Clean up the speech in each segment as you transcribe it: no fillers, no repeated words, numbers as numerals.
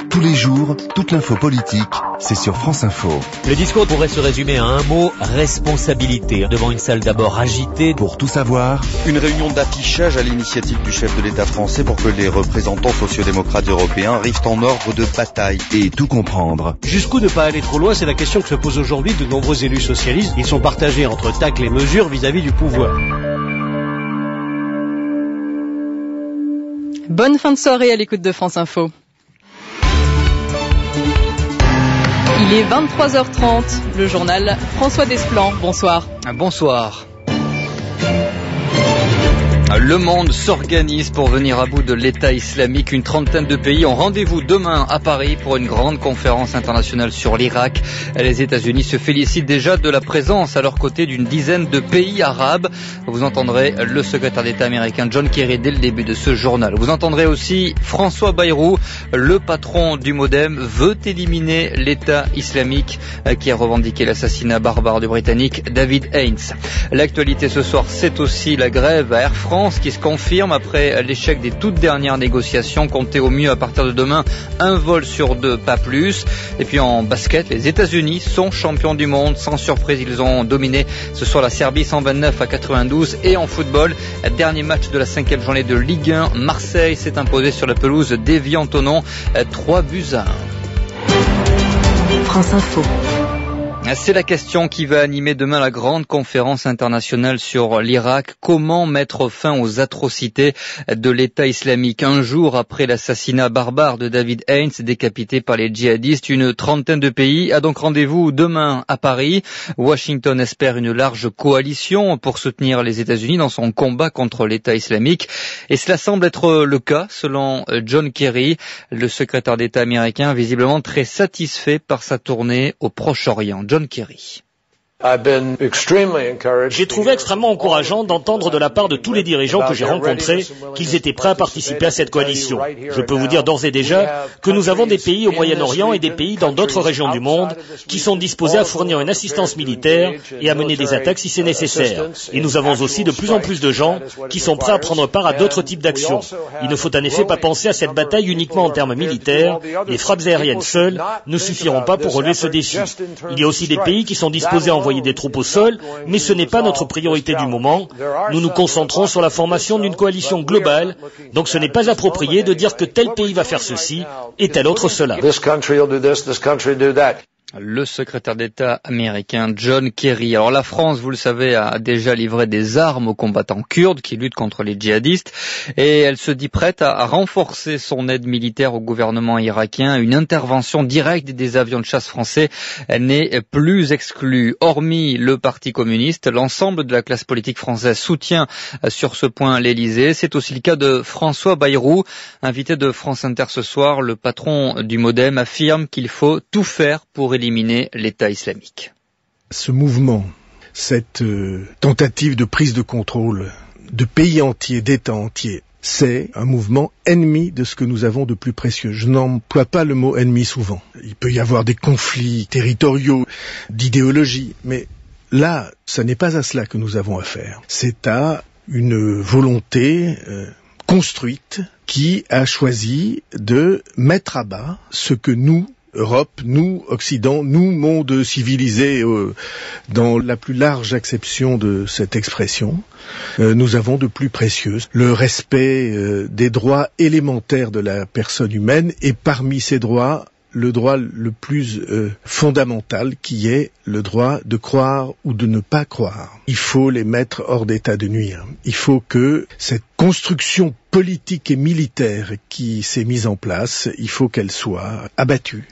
Tous les jours, toute l'info politique, c'est sur France Info. Le discours pourrait se résumer à un mot, responsabilité. Devant une salle d'abord agitée. Pour tout savoir, une réunion d'affichage à l'initiative du chef de l'État français pour que les représentants sociodémocrates européens arrivent en ordre de bataille. Et tout comprendre. Jusqu'où ne pas aller trop loin, c'est la question que se pose aujourd'hui de nombreux élus socialistes. Ils sont partagés entre tacles et mesures vis-à-vis du pouvoir. Bonne fin de soirée à l'écoute de France Info. Il est 23h30, le journal François Desplan, bonsoir. Bonsoir. Le monde s'organise pour venir à bout de l'État islamique. Une trentaine de pays ont rendez-vous demain à Paris pour une grande conférence internationale sur l'Irak. Les États-Unis se félicitent déjà de la présence à leur côté d'une dizaine de pays arabes. Vous entendrez le secrétaire d'État américain John Kerry dès le début de ce journal. Vous entendrez aussi François Bayrou, le patron du MoDem, veut éliminer l'État islamique qui a revendiqué l'assassinat barbare du Britannique David Haines. L'actualité ce soir, c'est aussi la grève à Air France qui se confirme après l'échec des toutes dernières négociations. Comptez au mieux à partir de demain un vol sur deux, pas plus. Et puis en basket, les États-Unis sont champions du monde. Sans surprise, ils ont dominé ce soir la Serbie 129-92. Et en football, dernier match de la 5e journée de Ligue 1. Marseille s'est imposé sur la pelouse d'Évian-Thonon 3-1. France Info. C'est la question qui va animer demain la grande conférence internationale sur l'Irak. Comment mettre fin aux atrocités de l'État islamique? Un jour après l'assassinat barbare de David Haines, décapité par les djihadistes, une trentaine de pays a donc rendez-vous demain à Paris. Washington espère une large coalition pour soutenir les États-Unis dans son combat contre l'État islamique. Et cela semble être le cas, selon John Kerry, le secrétaire d'État américain, visiblement très satisfait par sa tournée au Proche-Orient. John Kerry. J'ai trouvé extrêmement encourageant d'entendre de la part de tous les dirigeants que j'ai rencontrés qu'ils étaient prêts à participer à cette coalition. Je peux vous dire d'ores et déjà que nous avons des pays au Moyen-Orient et des pays dans d'autres régions du monde qui sont disposés à fournir une assistance militaire et à mener des attaques si c'est nécessaire. Et nous avons aussi de plus en plus de gens qui sont prêts à prendre part à d'autres types d'actions. Il ne faut en effet pas penser à cette bataille uniquement en termes militaires. Les frappes aériennes seules ne suffiront pas pour relever ce défi. Il y a aussi des pays qui sont disposés à envoyer des troupes au sol, mais ce n'est pas notre priorité du moment. Nous nous concentrons sur la formation d'une coalition globale, donc ce n'est pas approprié de dire que tel pays va faire ceci et tel autre cela. Le secrétaire d'État américain John Kerry. Alors la France, vous le savez, a déjà livré des armes aux combattants kurdes qui luttent contre les djihadistes et elle se dit prête à renforcer son aide militaire au gouvernement irakien. Une intervention directe des avions de chasse français n'est plus exclue. Hormis le Parti communiste, l'ensemble de la classe politique française soutient sur ce point l'Élysée. C'est aussi le cas de François Bayrou, invité de France Inter ce soir. Le patron du MoDem affirme qu'il faut tout faire pour éliminer l'État islamique. Ce mouvement, cette tentative de prise de contrôle de pays entiers, d'États entiers, c'est un mouvement ennemi de ce que nous avons de plus précieux. Je n'emploie pas le mot ennemi souvent. Il peut y avoir des conflits territoriaux, d'idéologie, mais là, ce n'est pas à cela que nous avons affaire. C'est à une volonté construite qui a choisi de mettre à bas ce que nous, Europe, nous, Occident, nous, monde civilisé, dans la plus large acception de cette expression, nous avons de plus précieux. Le respect des droits élémentaires de la personne humaine et parmi ces droits, le droit le plus fondamental qui est le droit de croire ou de ne pas croire. Il faut les mettre hors d'état de nuire. Il faut que cette construction politique et militaire qui s'est mise en place, il faut qu'elle soit abattue.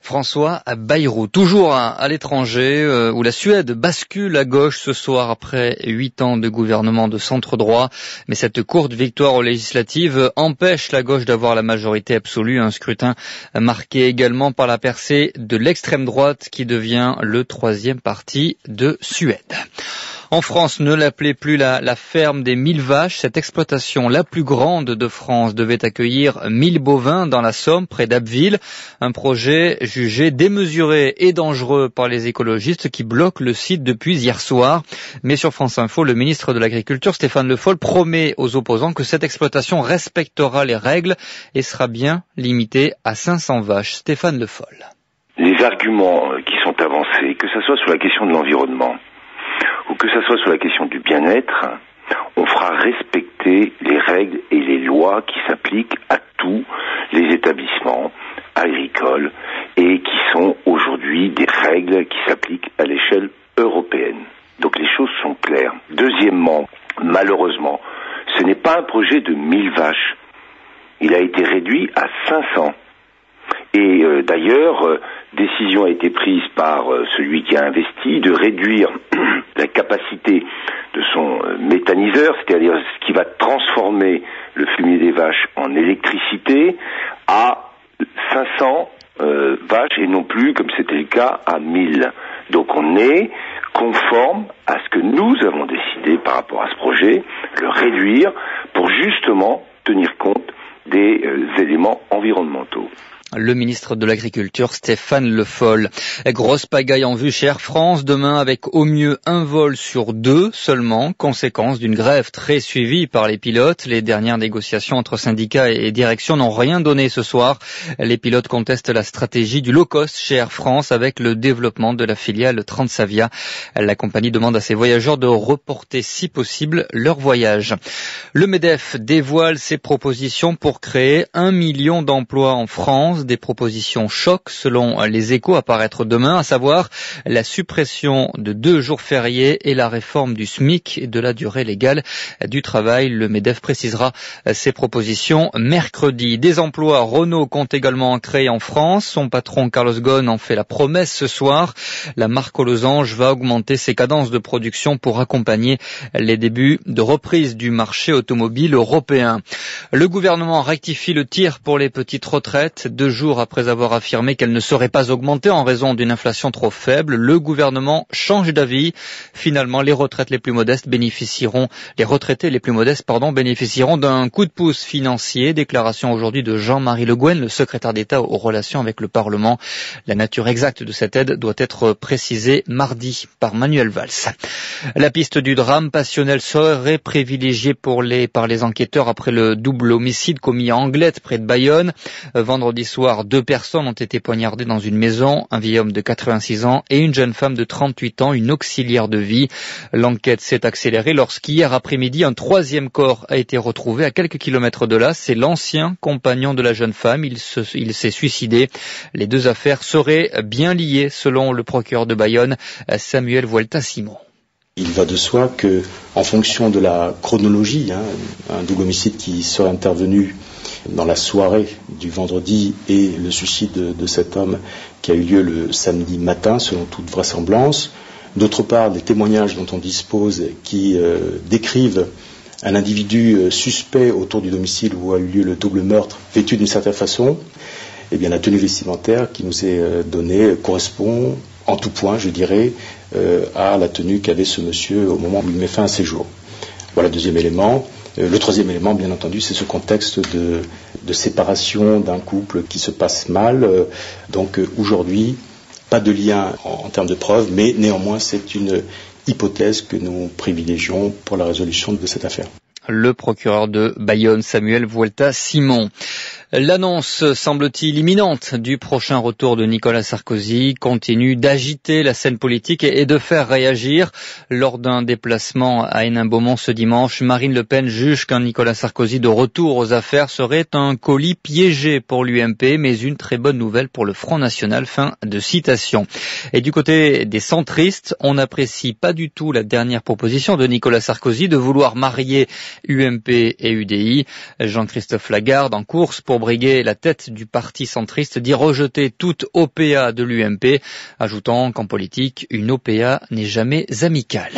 François Bayrou, toujours à l'étranger, où la Suède bascule à gauche ce soir après 8 ans de gouvernement de centre-droit. Mais cette courte victoire aux législatives empêche la gauche d'avoir la majorité absolue. Un scrutin marqué également par la percée de l'extrême droite qui devient le 3e parti de Suède. En France, ne l'appelez plus la ferme des 1000 vaches. Cette exploitation, la plus grande de France, devait accueillir 1000 bovins dans la Somme, près d'Abbeville. Un projet jugé démesuré et dangereux par les écologistes qui bloquent le site depuis hier soir. Mais sur France Info, le ministre de l'Agriculture, Stéphane Le Foll, promet aux opposants que cette exploitation respectera les règles et sera bien limitée à 500 vaches. Stéphane Le Foll. Les arguments qui sont avancés, que ce soit sur la question de l'environnement ou que ce soit sur la question du bien-être, on fera respecter les règles et les lois qui s'appliquent à tous les établissements agricoles et qui sont aujourd'hui des règles qui s'appliquent à l'échelle européenne. Donc les choses sont claires. Deuxièmement, malheureusement, ce n'est pas un projet de 1000 vaches. Il a été réduit à 500. Et d'ailleurs, décision a été prise par celui qui a investi de réduire la capacité de son méthaniseur, c'est-à-dire ce qui va transformer le fumier des vaches en électricité, à 500 vaches et non plus, comme c'était le cas, à 1000. Donc on est conforme à ce que nous avons décidé par rapport à ce projet, le réduire pour justement tenir compte des éléments environnementaux. Le ministre de l'Agriculture, Stéphane Le Foll. Grosse pagaille en vue chez Air France, demain avec au mieux un vol sur 2 seulement, conséquence d'une grève très suivie par les pilotes. Les dernières négociations entre syndicats et direction n'ont rien donné ce soir. Les pilotes contestent la stratégie du low-cost chez Air France avec le développement de la filiale Transavia. La compagnie demande à ses voyageurs de reporter si possible leur voyage. Le MEDEF dévoile ses propositions pour créer 1 million d'emplois en France. Des propositions choc selon les Échos à paraître demain, à savoir la suppression de 2 jours fériés et la réforme du SMIC et de la durée légale du travail. Le MEDEF précisera ses propositions mercredi. Des emplois Renault compte également créer en France. Son patron Carlos Ghosn en fait la promesse ce soir. La marque aux losanges va augmenter ses cadences de production pour accompagner les débuts de reprise du marché automobile européen. Le gouvernement rectifie le tir pour les petites retraites. 2 jours après avoir affirmé qu'elle ne serait pas augmentée en raison d'une inflation trop faible, le gouvernement change d'avis. Finalement, les retraités les plus modestes bénéficieront d'un coup de pouce financier. Déclaration aujourd'hui de Jean-Marie Le Guen, le secrétaire d'État aux relations avec le Parlement. La nature exacte de cette aide doit être précisée mardi par Manuel Valls. La piste du drame passionnel serait privilégiée par les enquêteurs après le double homicide commis à Anglet, près de Bayonne. Vendredi soir, 2 personnes ont été poignardées dans une maison, un vieil homme de 86 ans et une jeune femme de 38 ans, une auxiliaire de vie. L'enquête s'est accélérée lorsqu'hier après-midi, un 3e corps a été retrouvé à quelques kilomètres de là. C'est l'ancien compagnon de la jeune femme. Il s'est suicidé. Les 2 affaires seraient bien liées, selon le procureur de Bayonne, Samuel Vuelta-Simon. Il va de soi que, en fonction de la chronologie, un double homicide qui serait intervenu dans la soirée du vendredi et le suicide de cet homme qui a eu lieu le samedi matin, selon toute vraisemblance. D'autre part, les témoignages dont on dispose qui décrivent un individu suspect autour du domicile où a eu lieu le double meurtre, vêtu d'une certaine façon. Eh bien, la tenue vestimentaire qui nous est donnée correspond en tout point, je dirais, à la tenue qu'avait ce monsieur au moment où il met fin à ses jours. Voilà le 2e élément. Le 3e élément, bien entendu, c'est ce contexte de séparation d'un couple qui se passe mal. Donc aujourd'hui, pas de lien en termes de preuves, mais néanmoins, c'est une hypothèse que nous privilégions pour la résolution de cette affaire. Le procureur de Bayonne, Samuel Vuelta-Simon. L'annonce, semble-t-il, imminente du prochain retour de Nicolas Sarkozy continue d'agiter la scène politique et de faire réagir. Lors d'un déplacement à Hénin-Beaumont ce dimanche, Marine Le Pen juge qu'un Nicolas Sarkozy de retour aux affaires serait un colis piégé pour l'UMP, mais une très bonne nouvelle pour le Front National. Fin de citation. Et du côté des centristes, on n'apprécie pas du tout la dernière proposition de Nicolas Sarkozy de vouloir marier UMP et UDI. Jean-Christophe Lagarde, en course pour briguer la tête du parti centriste, dit rejeter toute OPA de l'UMP, ajoutant qu'en politique, une OPA n'est jamais amicale.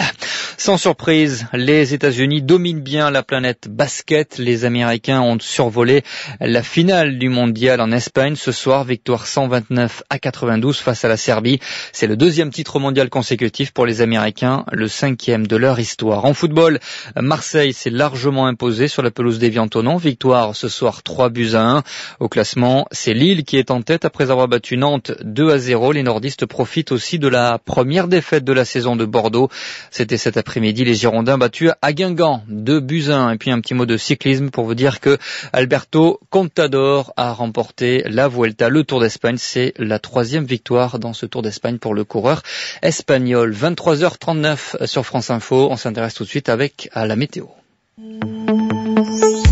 Sans surprise, les États-Unis dominent bien la planète basket. Les Américains ont survolé la finale du mondial en Espagne ce soir. Victoire 129-92 face à la Serbie. C'est le deuxième titre mondial consécutif pour les Américains, le 5e de leur histoire. En football, Marseille s'est largement imposé sur la pelouse d'Évian-Thonon. Victoire ce soir 3-1. Au classement, c'est Lille qui est en tête après avoir battu Nantes 2-0. Les nordistes profitent aussi de la première défaite de la saison de Bordeaux. C'était cet après-midi, les Girondins battus à Guingamp 2-1. Et puis un petit mot de cyclisme pour vous dire que Alberto Contador a remporté la Vuelta, le Tour d'Espagne. C'est la 3e victoire dans ce Tour d'Espagne pour le coureur espagnol. 23h39 sur France Info. On s'intéresse tout de suite à la météo.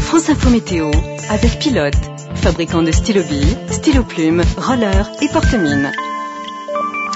France Info Météo avec Pilote, fabricant de stylo-billes, stylo-plumes, rollers et porte-mines.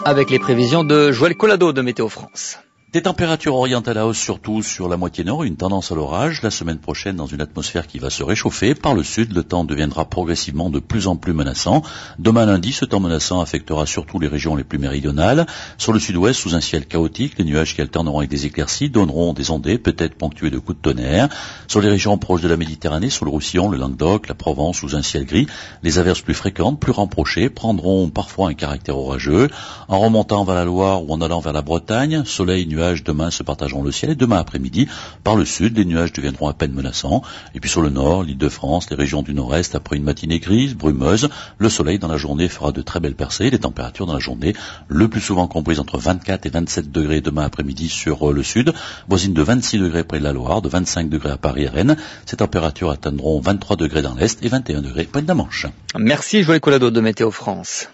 Avec les prévisions de Joël Collado de Météo France. Des températures orientent à la hausse surtout sur la moitié nord, une tendance à l'orage. La semaine prochaine, dans une atmosphère qui va se réchauffer. Par le sud, le temps deviendra progressivement de plus en plus menaçant. Demain lundi, ce temps menaçant affectera surtout les régions les plus méridionales. Sur le sud-ouest, sous un ciel chaotique, les nuages qui alterneront avec des éclaircies donneront des ondées, peut-être ponctuées de coups de tonnerre. Sur les régions proches de la Méditerranée, sur le Roussillon, le Languedoc, la Provence, sous un ciel gris, les averses plus fréquentes, plus rapprochées, prendront parfois un caractère orageux. En remontant vers la Loire ou en allant vers la Bretagne, soleil, nuages, demain se partageront le ciel et demain après-midi, par le sud, les nuages deviendront à peine menaçants. Et puis sur le nord, l'Île-de-France, les régions du nord-est, après une matinée grise, brumeuse, le soleil dans la journée fera de très belles percées. Les températures dans la journée, le plus souvent comprises entre 24 et 27 degrés demain après-midi sur le sud, voisine de 26 degrés près de la Loire, de 25 degrés à Paris et Rennes. Ces températures atteindront 23 degrés dans l'est et 21 degrés près de la Manche. Merci Joël Collado de Météo France.